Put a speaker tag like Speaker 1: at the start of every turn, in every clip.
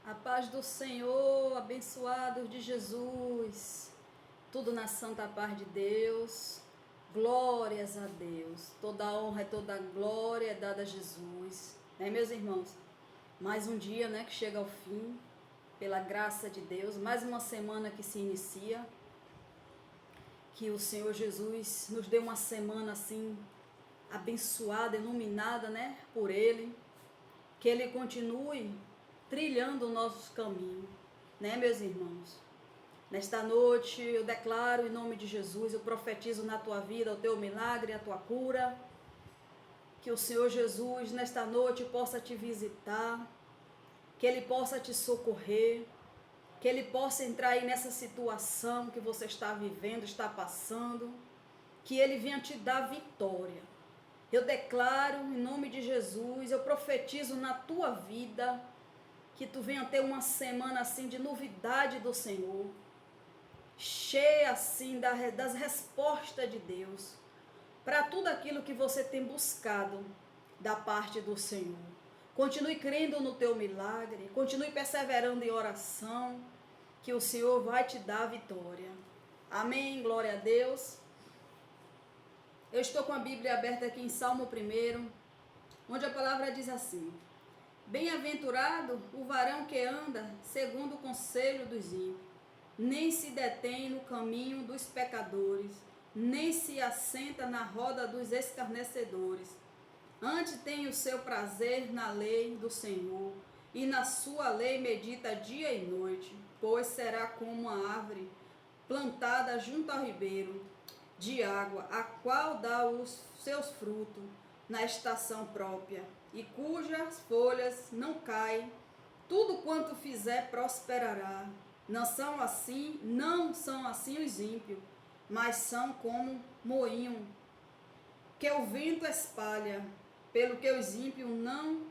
Speaker 1: A paz do Senhor, abençoados de Jesus, tudo na santa paz de Deus, glórias a Deus, toda a honra e toda a glória é dada a Jesus, né, meus irmãos? Mais um dia, né, que chega ao fim, pela graça de Deus, mais uma semana que se inicia, que o Senhor Jesus nos dê uma semana assim, abençoada, iluminada, né, por Ele, que Ele continue trilhando o nosso caminho, né, meus irmãos? Nesta noite eu declaro em nome de Jesus, eu profetizo na tua vida o teu milagre, a tua cura, que o Senhor Jesus nesta noite possa te visitar, que Ele possa te socorrer, que Ele possa entrar aí nessa situação que você está vivendo, está passando, que Ele venha te dar vitória. Eu declaro em nome de Jesus, eu profetizo na tua vida, que tu venha ter uma semana assim de novidade do Senhor, cheia assim das respostas de Deus, para tudo aquilo que você tem buscado da parte do Senhor. Continue crendo no teu milagre, continue perseverando em oração, que o Senhor vai te dar a vitória. Amém, glória a Deus. Eu estou com a Bíblia aberta aqui em Salmo 1, onde a palavra diz assim: bem-aventurado o varão que anda segundo o conselho dos ímpios, nem se detém no caminho dos pecadores, nem se assenta na roda dos escarnecedores. Antes tem o seu prazer na lei do Senhor, e na sua lei medita dia e noite, pois será como uma árvore plantada junto ao ribeiro de água, a qual dá os seus frutos na estação própria, e cujas folhas não caem, tudo quanto fizer prosperará. Não são assim os ímpios, mas são como moinho que o vento espalha, pelo que os ímpios não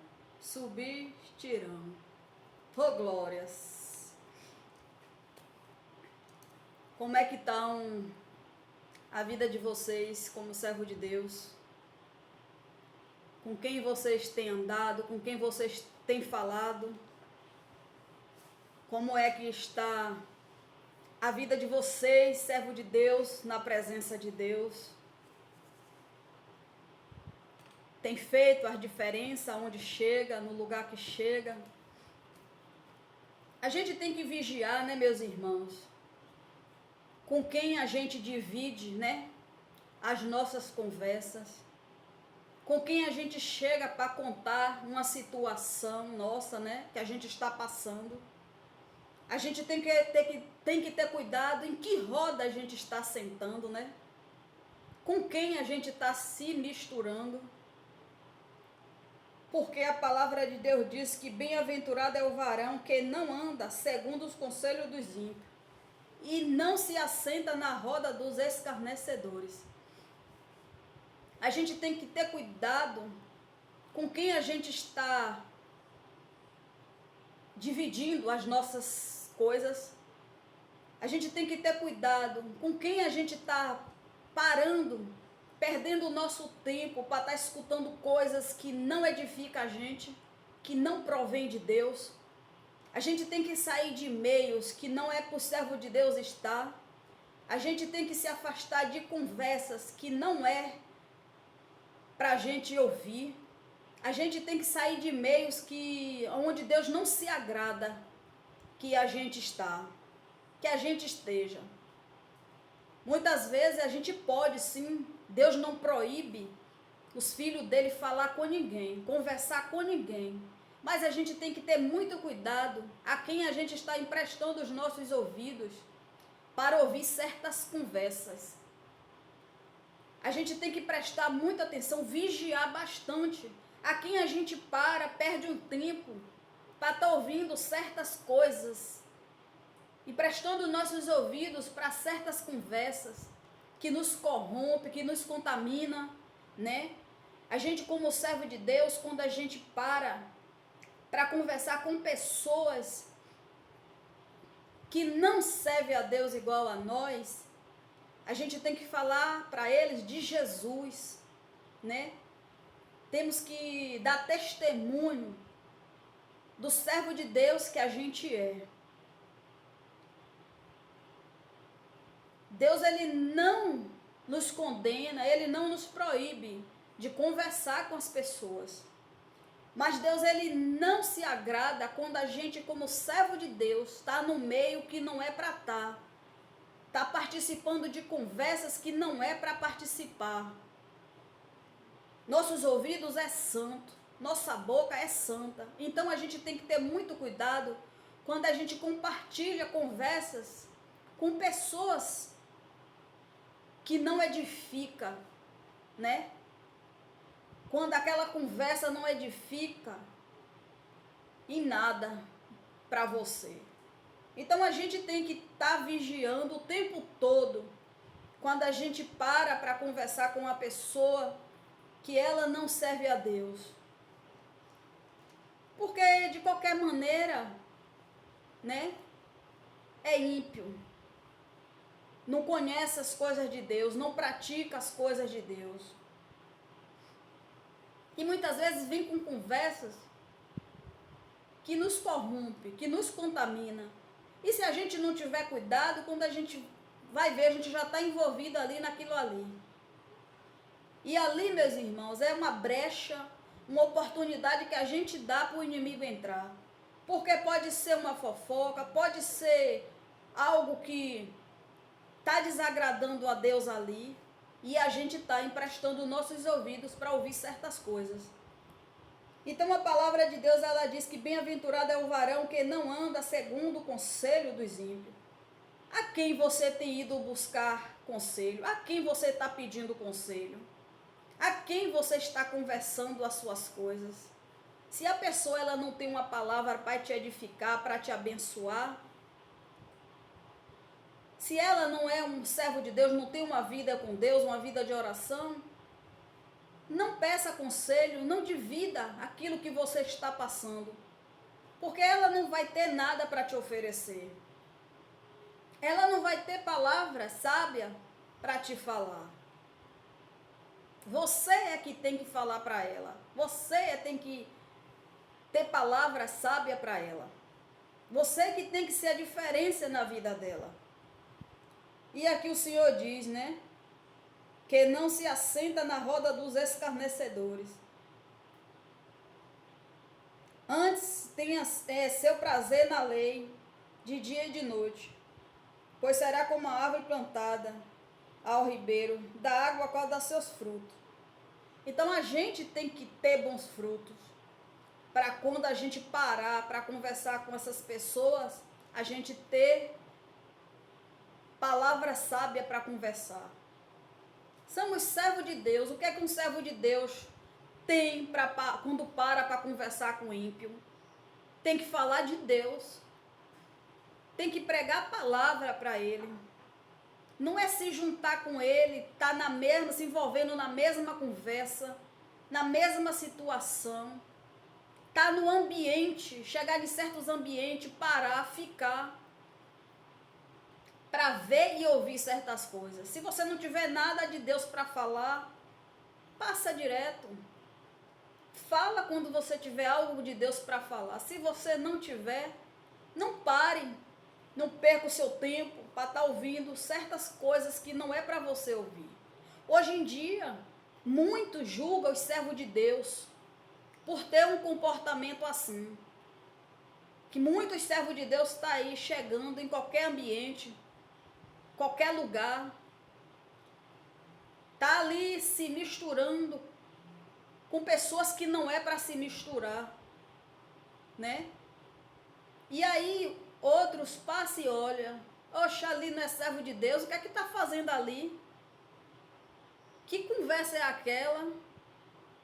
Speaker 1: subsistirão. Oh, glórias! Como é que está a vida de vocês como servo de Deus? Com quem vocês têm andado, com quem vocês têm falado? Como é que está a vida de vocês, servo de Deus, na presença de Deus? Tem feito a diferença onde chega, no lugar que chega? A gente tem que vigiar, né, meus irmãos? Com quem a gente divide, né, as nossas conversas? Com quem a gente chega para contar uma situação nossa, né, que a gente está passando? A gente tem que ter cuidado em que roda a gente está sentando, né? Com quem a gente está se misturando. Porque a palavra de Deus diz que bem-aventurado é o varão que não anda segundo os conselhos dos ímpios e não se assenta na roda dos escarnecedores. A gente tem que ter cuidado com quem a gente está dividindo as nossas coisas. A gente tem que ter cuidado com quem a gente está parando, perdendo o nosso tempo para estar escutando coisas que não edificam a gente, que não provém de Deus. A gente tem que sair de meios que não é para o servo de Deus estar. A gente tem que se afastar de conversas que não é para a gente ouvir. A gente tem que sair de meios onde Deus não se agrada que a gente está, que a gente esteja. Muitas vezes a gente pode sim, Deus não proíbe os filhos dele falar com ninguém, conversar com ninguém. Mas a gente tem que ter muito cuidado a quem a gente está emprestando os nossos ouvidos para ouvir certas conversas. A gente tem que prestar muita atenção, vigiar bastante a quem a gente perde um tempo para estar ouvindo certas coisas e prestando nossos ouvidos para certas conversas que nos corrompe, que nos contamina, né? A gente, como servo de Deus, quando a gente para conversar com pessoas que não servem a Deus igual a nós, a gente tem que falar para eles de Jesus, né? Temos que dar testemunho do servo de Deus que a gente é. Deus, ele não nos condena, ele não nos proíbe de conversar com as pessoas. Mas Deus, ele não se agrada quando a gente, como servo de Deus, está no meio que não é para estar. Está participando de conversas que não é para participar. Nossos ouvidos é santo, nossa boca é santa. Então a gente tem que ter muito cuidado quando a gente compartilha conversas com pessoas que não edifica, né? Quando aquela conversa não edifica em nada para você. Então a gente tem que estar vigiando o tempo todo quando a gente para conversar com uma pessoa que ela não serve a Deus. Porque de qualquer maneira, né? É ímpio. Não conhece as coisas de Deus, não pratica as coisas de Deus. E muitas vezes vem com conversas que nos corrompe, que nos contamina. E se a gente não tiver cuidado, quando a gente vai ver, a gente já está envolvido ali naquilo ali. E ali, meus irmãos, é uma brecha, uma oportunidade que a gente dá para o inimigo entrar. Porque pode ser uma fofoca, pode ser algo que está desagradando a Deus ali, e a gente está emprestando nossos ouvidos para ouvir certas coisas. Então a palavra de Deus, ela diz que bem-aventurado é o varão que não anda segundo o conselho dos ímpios. A quem você tem ido buscar conselho? A quem você está pedindo conselho? A quem você está conversando as suas coisas? Se a pessoa ela não tem uma palavra para te edificar, para te abençoar, se ela não é um servo de Deus, não tem uma vida com Deus, uma vida de oração, não peça conselho, não divida aquilo que você está passando, porque ela não vai ter nada para te oferecer. Ela não vai ter palavra sábia para te falar. Você é que tem que falar para ela. Você tem que ter palavra sábia para ela. Você que tem que ser a diferença na vida dela. E aqui o Senhor diz, né? Que não se assenta na roda dos escarnecedores. Antes tenha seu prazer na lei, de dia e de noite. Pois será como a árvore plantada ao ribeiro, da água qual dá seus frutos. Então a gente tem que ter bons frutos. Para quando a gente parar para conversar com essas pessoas, a gente ter palavra sábia para conversar. Somos servos de Deus. O que é que um servo de Deus tem quando para conversar com o ímpio? Tem que falar de Deus. Tem que pregar a palavra para ele. Não é se juntar com ele, estar se envolvendo na mesma conversa, na mesma situação. Estar no ambiente, chegar em certos ambientes, parar, ficar, para ver e ouvir certas coisas. Se você não tiver nada de Deus para falar, passa direto. Fala quando você tiver algo de Deus para falar. Se você não tiver, não pare, não perca o seu tempo para estar ouvindo certas coisas que não é para você ouvir. Hoje em dia, muitos julgam os servos de Deus por ter um comportamento assim. Que muitos servos de Deus estão aí chegando em qualquer ambiente, qualquer lugar, está ali se misturando com pessoas que não é para se misturar, né? E aí outros passam e olham, oxa, ali não é servo de Deus, o que é que está fazendo ali? Que conversa é aquela?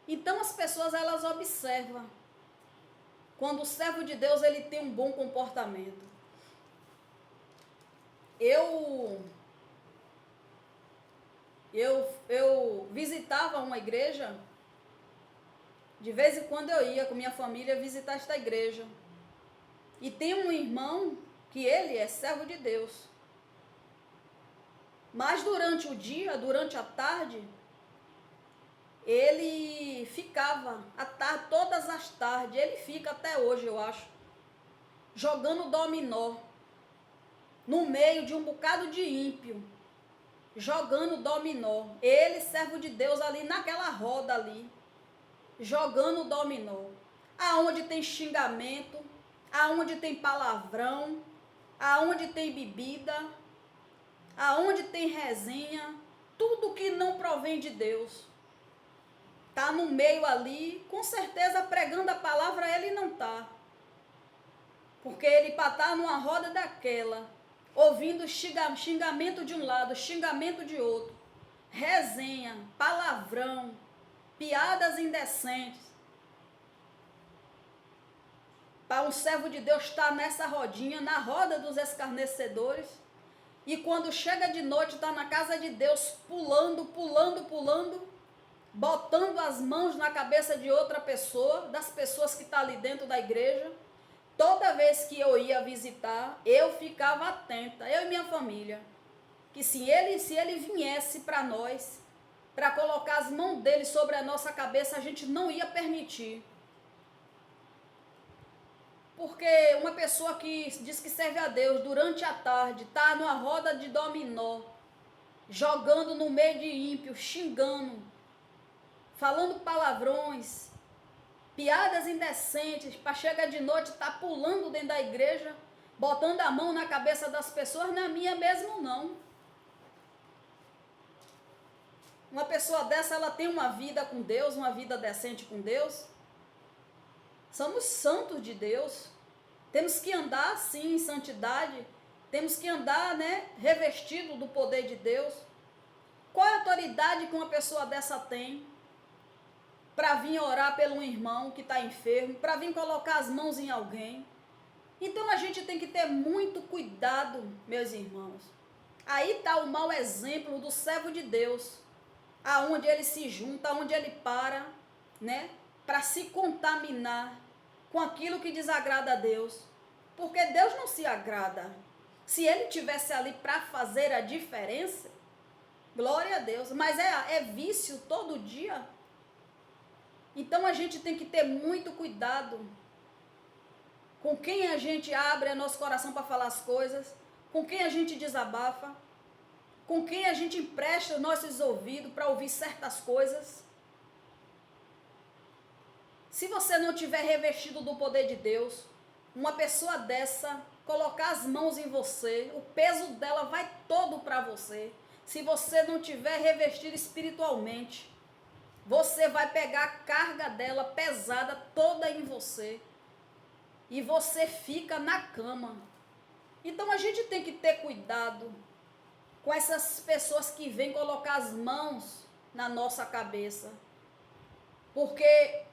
Speaker 1: Então as pessoas elas observam quando o servo de Deus ele tem um bom comportamento. Eu visitava uma igreja, de vez em quando eu ia com minha família visitar esta igreja. E tem um irmão que ele é servo de Deus. Mas durante o dia, durante a tarde, ele ficava todas as tardes, ele fica até hoje, eu acho, jogando dominó no meio de um bocado de ímpio, jogando dominó. Ele, servo de Deus, ali naquela roda ali, jogando dominó. Aonde tem xingamento, aonde tem palavrão, aonde tem bebida, aonde tem resenha, tudo que não provém de Deus. Tá no meio ali, com certeza pregando a palavra ele não tá. Porque ele para estar numa roda daquela, ouvindo xingamento de um lado, xingamento de outro, resenha, palavrão, piadas indecentes. Para um servo de Deus estar nessa rodinha, na roda dos escarnecedores, e quando chega de noite, está na casa de Deus, pulando, botando as mãos na cabeça de outra pessoa, das pessoas que estão ali dentro da igreja. Toda vez que eu ia visitar, eu ficava atenta, eu e minha família, que se ele viesse para nós, para colocar as mãos dele sobre a nossa cabeça, a gente não ia permitir. Porque uma pessoa que diz que serve a Deus durante a tarde, está numa roda de dominó, jogando no meio de ímpio, xingando, falando palavrões, piadas indecentes, para chegar de noite, tá pulando dentro da igreja, botando a mão na cabeça das pessoas, na minha mesmo não. Uma pessoa dessa, ela tem uma vida com Deus, uma vida decente com Deus. Somos santos de Deus. Temos que andar, sim, em santidade. Temos que andar, revestido do poder de Deus. Qual é a autoridade que uma pessoa dessa tem para vir orar pelo um irmão que está enfermo, para vir colocar as mãos em alguém? Então a gente tem que ter muito cuidado, meus irmãos. Aí está o mau exemplo do servo de Deus, aonde ele se junta, aonde ele para se contaminar com aquilo que desagrada a Deus. Porque Deus não se agrada. Se ele tivesse ali para fazer a diferença, glória a Deus, mas é vício todo dia. Então a gente tem que ter muito cuidado com quem a gente abre nosso coração para falar as coisas, com quem a gente desabafa, com quem a gente empresta os nossos ouvidos para ouvir certas coisas. Se você não tiver revestido do poder de Deus, uma pessoa dessa colocar as mãos em você, o peso dela vai todo para você. Se você não tiver revestido espiritualmente, você vai pegar a carga dela pesada toda em você. E você fica na cama. Então a gente tem que ter cuidado com essas pessoas que vêm colocar as mãos na nossa cabeça. Porque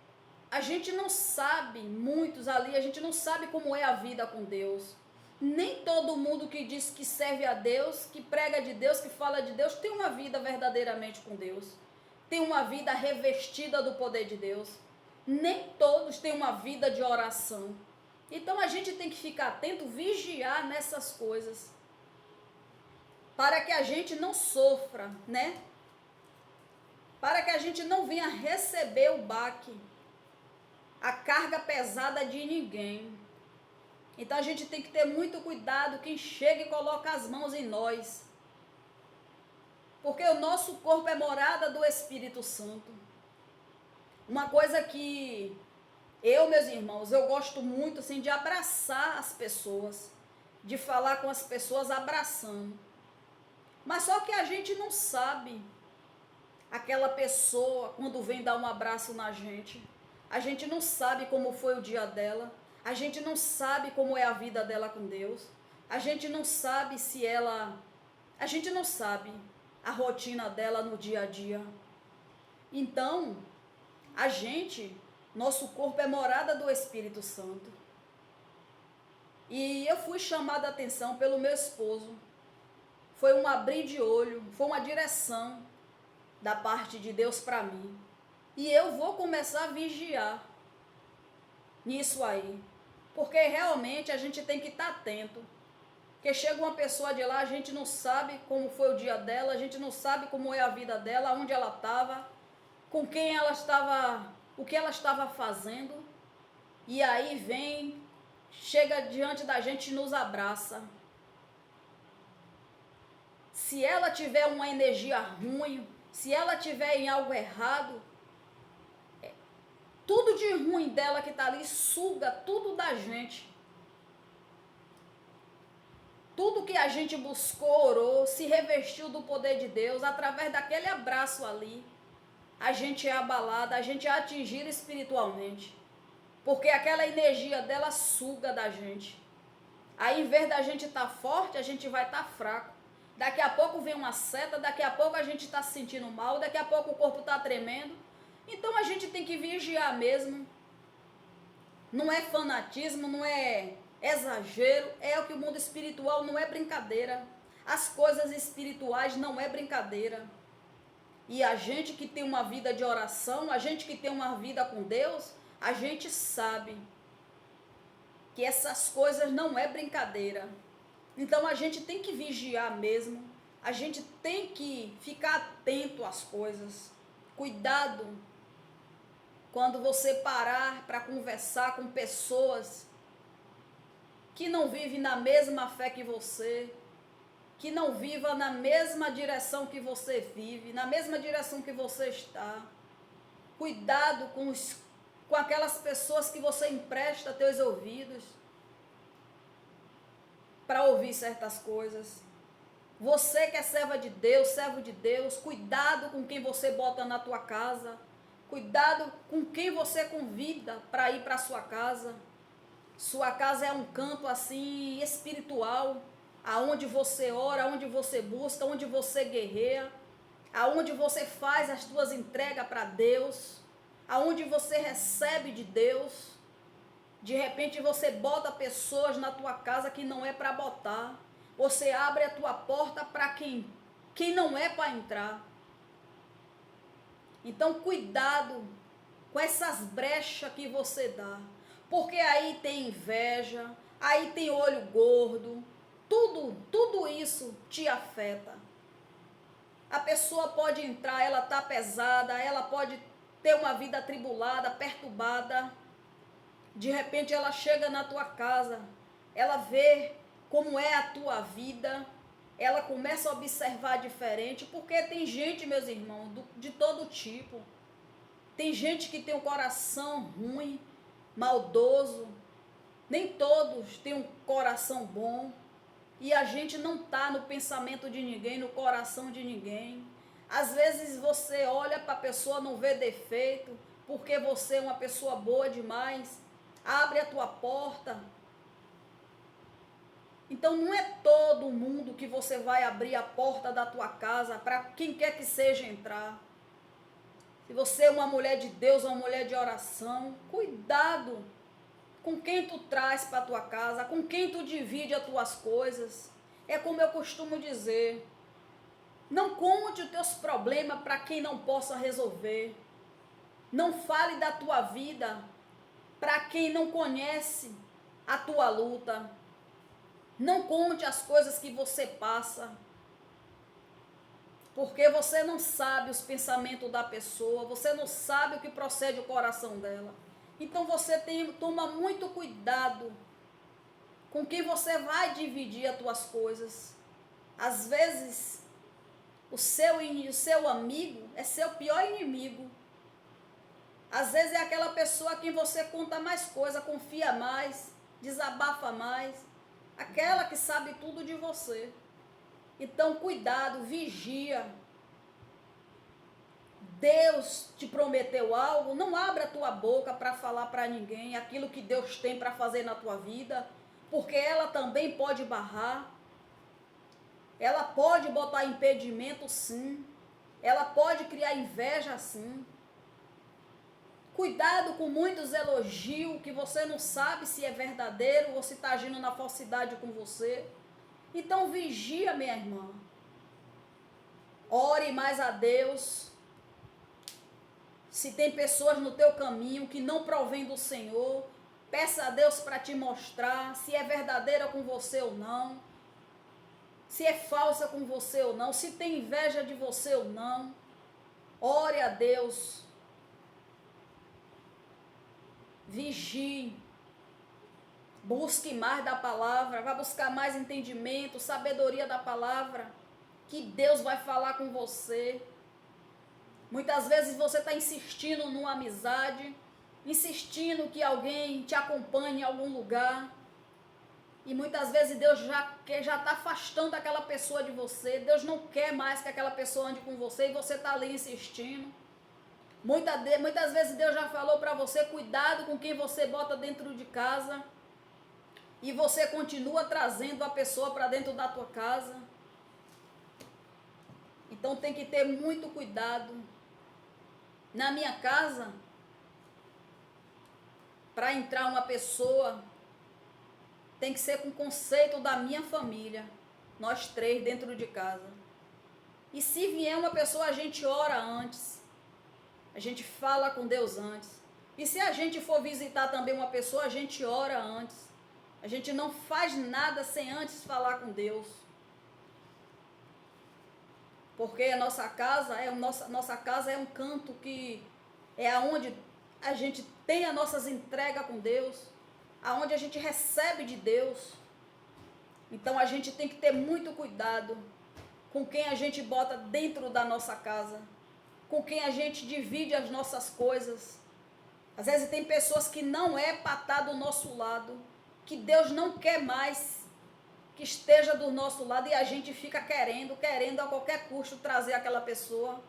Speaker 1: a gente não sabe, muitos ali, a gente não sabe como é a vida com Deus. Nem todo mundo que diz que serve a Deus, que prega de Deus, que fala de Deus, tem uma vida verdadeiramente com Deus. Tem uma vida revestida do poder de Deus. Nem todos têm uma vida de oração. Então a gente tem que ficar atento, vigiar nessas coisas, para que a gente não sofra, Para que a gente não venha receber o baque, a carga pesada de ninguém. Então a gente tem que ter muito cuidado quem chega e coloca as mãos em nós. Porque o nosso corpo é morada do Espírito Santo. Uma coisa que meus irmãos, eu gosto muito assim, de abraçar as pessoas, de falar com as pessoas abraçando. Mas só que a gente não sabe aquela pessoa quando vem dar um abraço na gente. A gente não sabe como foi o dia dela. A gente não sabe como é a vida dela com Deus. A gente não sabe a gente não sabe a rotina dela no dia a dia. Então, nosso corpo é morada do Espírito Santo. E eu fui chamada a atenção pelo meu esposo. Foi um abrir de olho, foi uma direção da parte de Deus para mim. E eu vou começar a vigiar nisso aí. Porque realmente a gente tem que estar atento. Porque chega uma pessoa de lá, a gente não sabe como foi o dia dela, a gente não sabe como é a vida dela, onde ela estava. com quem ela estava, o que ela estava fazendo, e aí vem, chega diante da gente e nos abraça. Se ela tiver uma energia ruim, se ela tiver em algo errado, tudo de ruim dela que está ali suga tudo da gente. Tudo que a gente buscou, orou, se revestiu do poder de Deus, através daquele abraço ali, a gente é abalada, a gente é atingida espiritualmente. Porque aquela energia dela suga da gente. Aí, em vez da gente estar forte, a gente vai estar fraco. Daqui a pouco vem uma seta, daqui a pouco a gente está se sentindo mal, daqui a pouco o corpo está tremendo. Então a gente tem que vigiar mesmo. Não é fanatismo, não é exagero, é o que o mundo espiritual não é brincadeira. As coisas espirituais não é brincadeira. E a gente que tem uma vida de oração, a gente que tem uma vida com Deus, a gente sabe que essas coisas não é brincadeira. Então a gente tem que vigiar mesmo, a gente tem que ficar atento às coisas. Cuidado quando você parar para conversar com pessoas que não vivem na mesma fé que você, que não vivam na mesma direção que você vive, na mesma direção que você está. Cuidado com aquelas pessoas que você empresta teus ouvidos para ouvir certas coisas. Você que é serva de Deus, servo de Deus, cuidado com quem você bota na tua casa. Cuidado com quem você convida para ir para sua casa. Sua casa é um canto assim espiritual, aonde você ora, aonde você busca, onde você guerreia, aonde você faz as tuas entregas para Deus, aonde você recebe de Deus. De repente você bota pessoas na tua casa que não é para botar. Você abre a tua porta para quem não é para entrar. Então cuidado com essas brechas que você dá. Porque aí tem inveja, aí tem olho gordo. Tudo isso te afeta. A pessoa pode entrar, ela está pesada, ela pode ter uma vida atribulada, perturbada. De repente ela chega na tua casa, ela vê como é a tua vida, ela começa a observar diferente, porque tem gente, meus irmãos, de todo tipo. Tem gente que tem um coração ruim, maldoso, nem todos têm um coração bom, e a gente não está no pensamento de ninguém, no coração de ninguém. Às vezes você olha para a pessoa, não vê defeito, porque você é uma pessoa boa demais, abre a tua porta. Então não é todo mundo que você vai abrir a porta da tua casa para quem quer que seja entrar. Se você é uma mulher de Deus, uma mulher de oração, cuidado com quem tu traz para a tua casa, com quem tu divide as tuas coisas. É como eu costumo dizer, não conte os teus problemas para quem não possa resolver. Não fale da tua vida para quem não conhece a tua luta. Não conte as coisas que você passa, porque você não sabe os pensamentos da pessoa, você não sabe o que procede o coração dela. Então você toma muito cuidado com quem você vai dividir as tuas coisas. Às vezes, o seu amigo é seu pior inimigo. Às vezes é aquela pessoa a quem você conta mais coisa, confia mais, desabafa mais. Aquela que sabe tudo de você. Então, cuidado, vigia. Deus te prometeu algo, não abra a tua boca para falar para ninguém aquilo que Deus tem para fazer na tua vida, porque ela também pode barrar. Ela pode botar impedimento, sim. Ela pode criar inveja, sim. Cuidado com muitos elogios que você não sabe se é verdadeiro ou se está agindo na falsidade com você. Então vigia, minha irmã. Ore mais a Deus. Se tem pessoas no teu caminho que não provém do Senhor, peça a Deus para te mostrar se é verdadeira com você ou não. Se é falsa com você ou não. Se tem inveja de você ou não. Ore a Deus. Vigie. Busque mais da palavra. Vá buscar mais entendimento, sabedoria da palavra. Que Deus vai falar com você. Muitas vezes você está insistindo numa amizade, insistindo que alguém te acompanhe em algum lugar. E muitas vezes Deus já está afastando aquela pessoa de você. Deus não quer mais que aquela pessoa ande com você e você está ali insistindo. Muitas vezes Deus já falou para você, cuidado com quem você bota dentro de casa. E você continua trazendo a pessoa para dentro da tua casa. Então tem que ter muito cuidado. Na minha casa, para entrar uma pessoa, tem que ser com o conceito da minha família. Nós 3 dentro de casa. E se vier uma pessoa, a gente ora antes. A gente fala com Deus antes. E se a gente for visitar também uma pessoa, a gente ora antes. A gente não faz nada sem antes falar com Deus. Porque a nossa casa é um canto que é aonde a gente tem as nossas entregas com Deus, aonde a gente recebe de Deus. Então a gente tem que ter muito cuidado com quem a gente bota dentro da nossa casa, com quem a gente divide as nossas coisas. Às vezes tem pessoas que não é para estar do nosso lado, que Deus não quer mais que esteja do nosso lado, e a gente fica querendo a qualquer custo trazer aquela pessoa,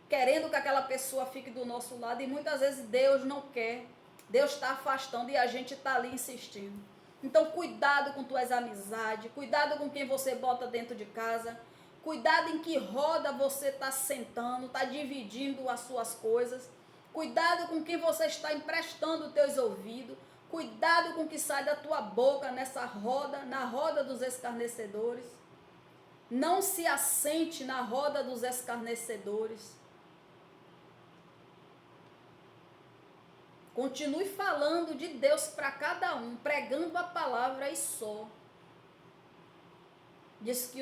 Speaker 1: querendo que aquela pessoa fique do nosso lado, e muitas vezes Deus não quer, Deus está afastando e a gente está ali insistindo. Então cuidado com tuas amizades, cuidado com quem você bota dentro de casa, cuidado em que roda você está sentando, está dividindo as suas coisas, cuidado com quem você está emprestando os teus ouvidos, cuidado com o que sai da tua boca nessa roda, na roda dos escarnecedores. Não se assente na roda dos escarnecedores. Continue falando de Deus para cada um, pregando a palavra e só. Diz que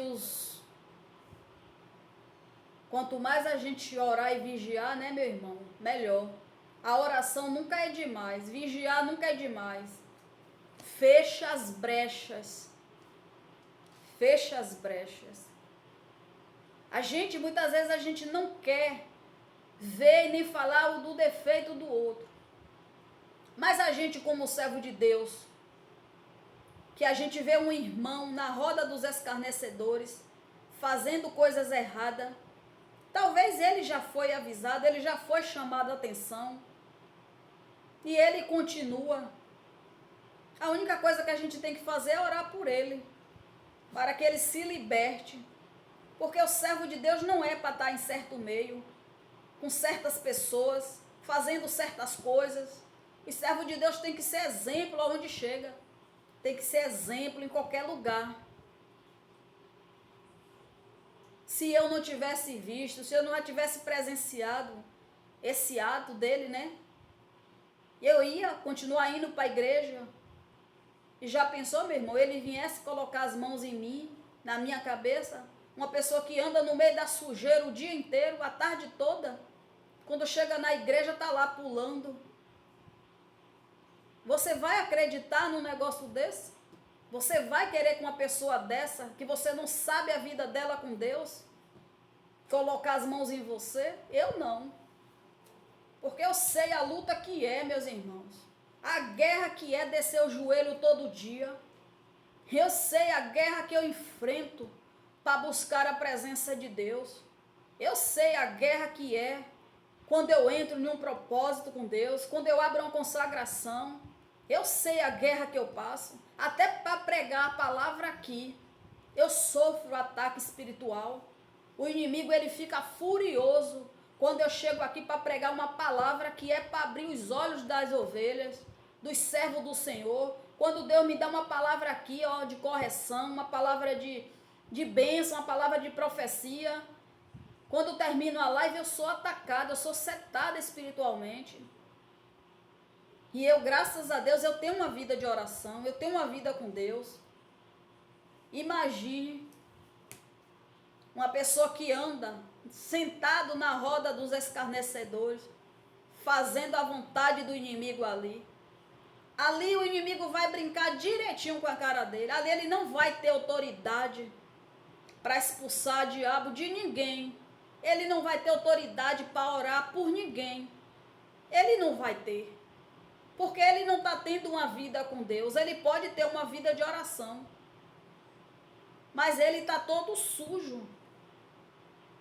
Speaker 1: quanto mais a gente orar e vigiar, né, meu irmão, melhor. A oração nunca é demais, vigiar nunca é demais. Fecha as brechas. Fecha as brechas. Muitas vezes a gente não quer ver nem falar do defeito do outro. Mas a gente, como servo de Deus, que a gente vê um irmão na roda dos escarnecedores, fazendo coisas erradas, talvez ele já foi avisado, ele já foi chamado a atenção, e ele continua. A única coisa que a gente tem que fazer é orar por ele, para que ele se liberte, porque o servo de Deus não é para estar em certo meio, com certas pessoas, fazendo certas coisas. O servo de Deus tem que ser exemplo aonde chega, tem que ser exemplo em qualquer lugar. Se eu não tivesse visto, se eu não tivesse presenciado esse ato dele, né? Eu ia continuar indo para a igreja. E já pensou, meu irmão, ele viesse colocar as mãos em mim, na minha cabeça? Uma pessoa que anda no meio da sujeira o dia inteiro, a tarde toda, quando chega na igreja está lá pulando. Você vai acreditar num negócio desse? Você vai querer com uma pessoa dessa, que você não sabe a vida dela com Deus, colocar as mãos em você? Eu não. Porque eu sei a luta que é, meus irmãos. A guerra que é descer o joelho todo dia. Eu sei a guerra que eu enfrento para buscar a presença de Deus. Eu sei a guerra que é quando eu entro em um propósito com Deus, quando eu abro uma consagração. Eu sei a guerra que eu passo. Até para pregar a palavra aqui, eu sofro ataque espiritual. O inimigo, ele fica furioso quando eu chego aqui para pregar uma palavra que é para abrir os olhos das ovelhas, dos servos do Senhor. Quando Deus me dá uma palavra aqui, ó, de correção, uma palavra de bênção, uma palavra de profecia. Quando termino a live, eu sou atacada, eu sou setada espiritualmente. E eu, graças a Deus, eu tenho uma vida de oração, eu tenho uma vida com Deus. Imagine uma pessoa que anda sentado na roda dos escarnecedores, fazendo a vontade do inimigo ali. Ali o inimigo vai brincar direitinho com a cara dele. Ali ele não vai ter autoridade para expulsar o diabo de ninguém. Ele não vai ter autoridade para orar por ninguém. Ele não vai ter. Porque ele não está tendo uma vida com Deus. Ele pode ter uma vida de oração. Mas ele está todo sujo.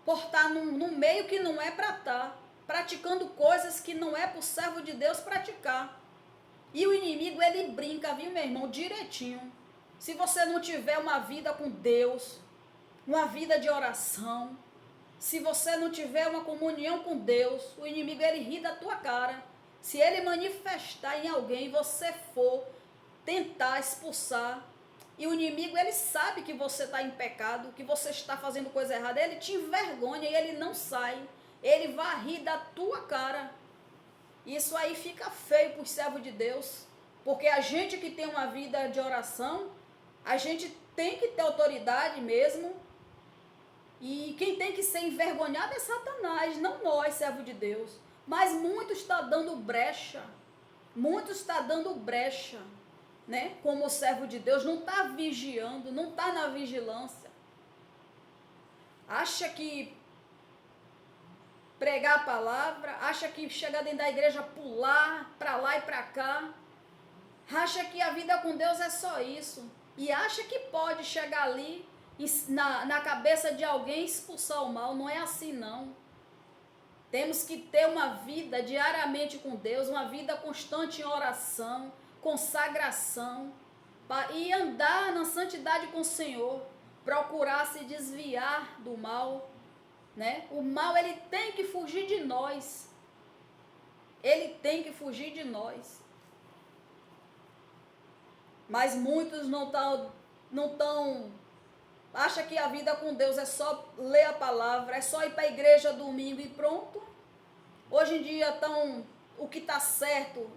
Speaker 1: Por estar num meio que não é para estar. Praticando coisas que não é para o servo de Deus praticar. E o inimigo, ele brinca, viu, meu irmão, direitinho. Se você não tiver uma vida com Deus, uma vida de oração, se você não tiver uma comunhão com Deus, o inimigo, ele ri da tua cara. Se ele manifestar em alguém, você for tentar expulsar, e o inimigo, ele sabe que você está em pecado, que você está fazendo coisa errada, ele te envergonha e ele não sai. Ele vai rir da tua cara. Isso aí fica feio para os servos de Deus, porque a gente que tem uma vida de oração, a gente tem que ter autoridade mesmo, e quem tem que ser envergonhado é Satanás, não nós, servos de Deus. Mas muitos estão dando brecha, né? Como o servo de Deus não está vigiando, não está na vigilância. Acha que pregar a palavra, acha que chegar dentro da igreja, pular para lá e para cá, acha que a vida com Deus é só isso, e acha que pode chegar ali na cabeça de alguém expulsar o mal. Não é assim não. Temos que ter uma vida diariamente com Deus, uma vida constante em oração, consagração, e andar na santidade com o Senhor, procurar se desviar do mal, né? O mal, ele tem que fugir de nós. Ele tem que fugir de nós. Mas muitos não estão, acha que a vida com Deus é só ler a palavra, é só ir para a igreja domingo e pronto. Hoje em dia o que está certo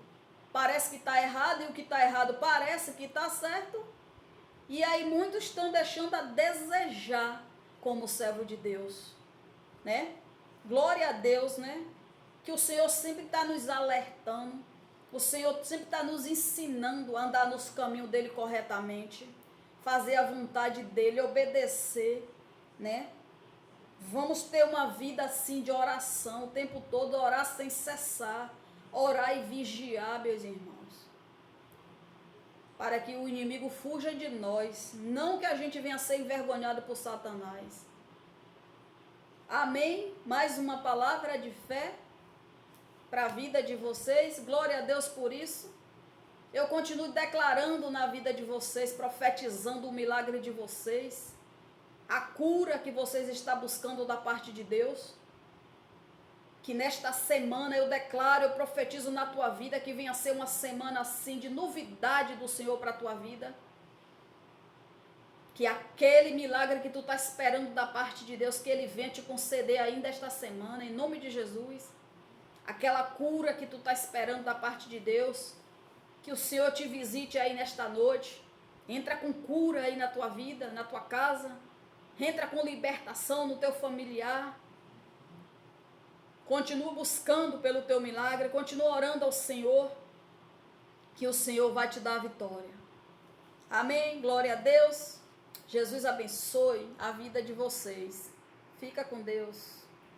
Speaker 1: parece que está errado, e o que está errado parece que está certo. E aí muitos estão deixando a desejar como servo de Deus, né? Glória a Deus, né? Que o Senhor sempre está nos alertando, o Senhor sempre está nos ensinando a andar nos caminhos dele corretamente, fazer a vontade dele, obedecer, né? Vamos ter uma vida assim de oração, o tempo todo, orar sem cessar, orar e vigiar, meus irmãos, para que o inimigo fuja de nós, não que a gente venha a ser envergonhado por Satanás. Amém? Mais uma palavra de fé para a vida de vocês. Glória a Deus por isso. Eu continuo declarando na vida de vocês, profetizando o milagre de vocês, a cura que vocês estão buscando da parte de Deus. Que nesta semana eu declaro, eu profetizo na tua vida, que venha a ser uma semana assim de novidade do Senhor para a tua vida. Que aquele milagre que tu está esperando da parte de Deus, que Ele venha te conceder ainda esta semana, em nome de Jesus. Aquela cura que tu está esperando da parte de Deus, que o Senhor te visite aí nesta noite. Entra com cura aí na tua vida, na tua casa. Entra com libertação no teu familiar. Continua buscando pelo teu milagre, continua orando ao Senhor, que o Senhor vai te dar a vitória. Amém? Glória a Deus. Jesus abençoe a vida de vocês. Fica com Deus.